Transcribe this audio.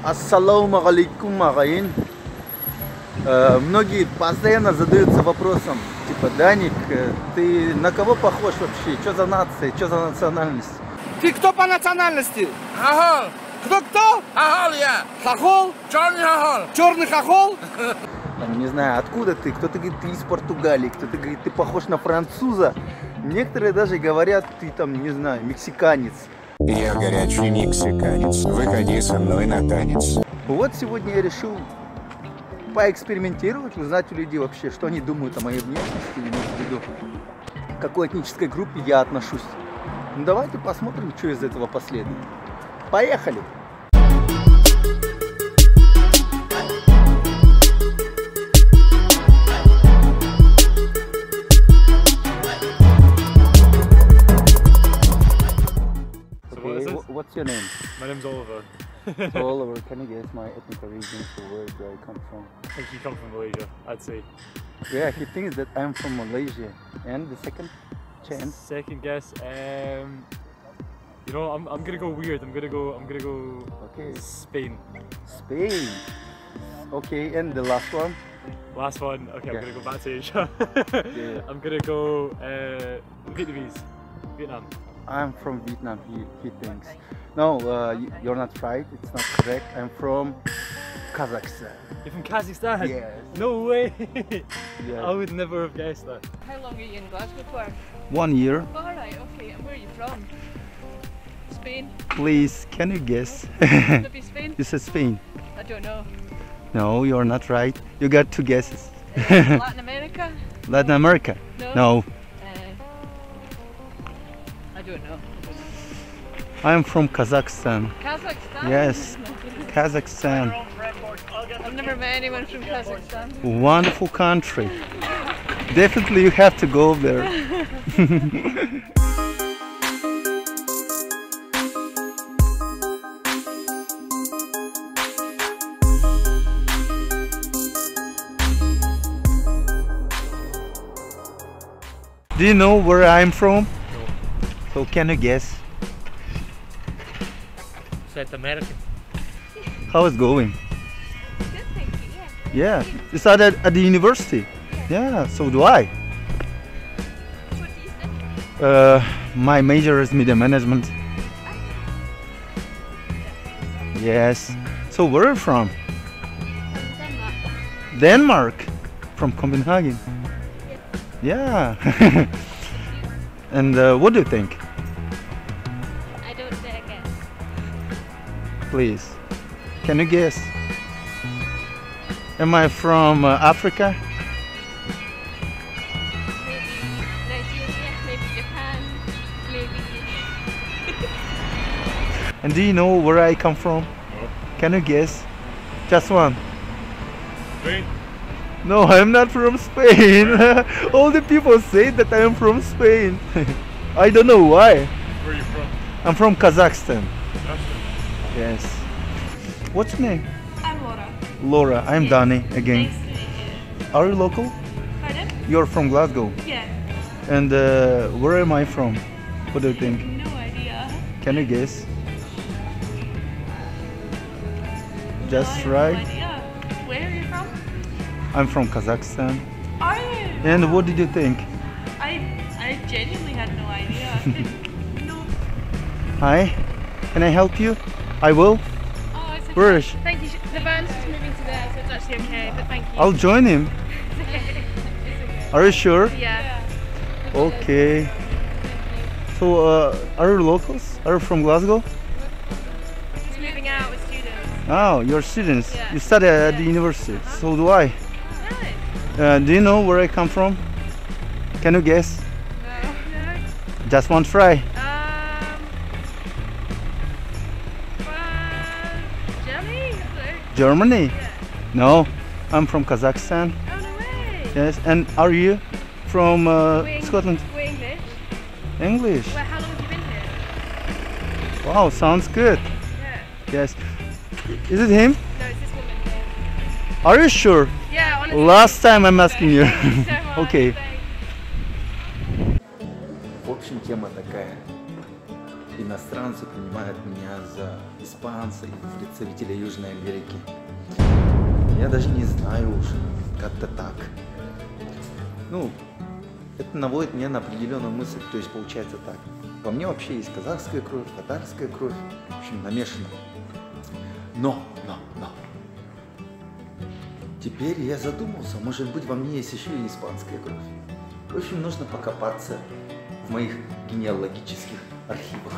Ассаламу алейкум, агайн. Многие постоянно задаются вопросом, типа, Даник, ты на кого похож вообще? Что за нация, что за национальность? Ты кто по национальности? Хохол. Кто? Хохол я. Хохол? Черный хохол. Черный хохол? Не знаю, откуда ты? Кто-то говорит, ты из Португалии, кто-то говорит, ты похож на француза. Некоторые даже говорят, ты там, не знаю, мексиканец. Я горячий мексиканец, выходи со мной на танец. Вот сегодня я решил поэкспериментировать, узнать у людей вообще, что они думают о моей внешности, или имеется в виду, к какой этнической группе я отношусь. Ну давайте посмотрим, что из этого последует. Поехали! What's your name? My name's Oliver. So Oliver, can you guess my ethnic origin, so where do I come from? I think you come from Malaysia, I'd say. Yeah, he thinks that I'm from Malaysia. And the second chance? Second guess, you know, I'm gonna go weird. I'm gonna go Okay. Spain. Spain. Okay, and the last one? Last one, okay, Yeah. I'm gonna go back to Asia. Yeah. I'm gonna go Vietnamese. Vietnam. I'm from Vietnam, he thinks. No, you're not right, it's not correct. I'm from Kazakhstan. You're from Kazakhstan? Yes. No way! Yeah. I would never have guessed that. How long are you in Glasgow for? 1 year. Alright, okay. And where are you from? Spain? Please, can you guess? Maybe Spain? You said Spain. I don't know. No, you're not right. You got 2 guesses. Latin America? Latin America? No. No. I don't know. I'm from Kazakhstan. Kazakhstan? Yes, Kazakhstan. I've never met anyone from Kazakhstan. Wonderful country. Definitely you have to go there. Do you know where I'm from? No. So can you guess? South American. How is going? Good, thank you, yeah. Yeah, you studied at the university. Yeah, so do I. What do you study? My major is media management. Yes. So where are you from? From Denmark. Denmark. From Copenhagen. Yeah. And what do you think? I don't dare guess. Please, can you guess? Am I from Africa? Maybe Nigeria, maybe Japan, maybe... And do you know where I come from? No. Can you guess? Just one. Spain. No, I'm not from Spain. All the people say that I am from Spain. I don't know why. Where are you from? I'm from Kazakhstan. Kazakhstan. Yes. What's your name? I'm Laura. Laura. I'm Danny again. Nice to meet you. Are you local? Pardon? You're from Glasgow. Yeah. And where am I from? What do you think? No idea. Can you guess? I Just have right. No idea. Where are you from? I'm from Kazakhstan. Are you? And what did you think? I genuinely had no idea. No. Hi, can I help you? I will. Oh, it's okay. Where is she? Thank you. The van's just moving to there, so it's actually okay, but thank you. I'll join him. It's okay. It's okay. Are you sure? Yeah. Okay. So, are you locals? Are you from Glasgow? Just moving out with students. Oh, you're students. Yeah. You study at the university. So do I. Nice. Do you know where I come from? Can you guess? No. No. Just one try. Germany? Germany? Yeah. No, I'm from Kazakhstan. Oh, no way. Yes, and are you from Scotland? We're English. English. Well, how long have you been here? Wow, sounds good. Yeah. Yes. Is it him? No, it's this woman here. Are you sure? Yeah, honestly. Last time I'm asking you. Okay. Thanks. В общем, тема такая. иностранцы принимают меня за испанца и представителя Южной Америки. Я даже не знаю уж, как-то так. Ну, это наводит меня на определенную мысль, то есть получается так. Во мне вообще есть казахская кровь, татарская кровь, в общем, намешана. Но. Теперь я задумался, может быть, во мне есть еще и испанская кровь. В общем, нужно покопаться в моих генеалогических архивах.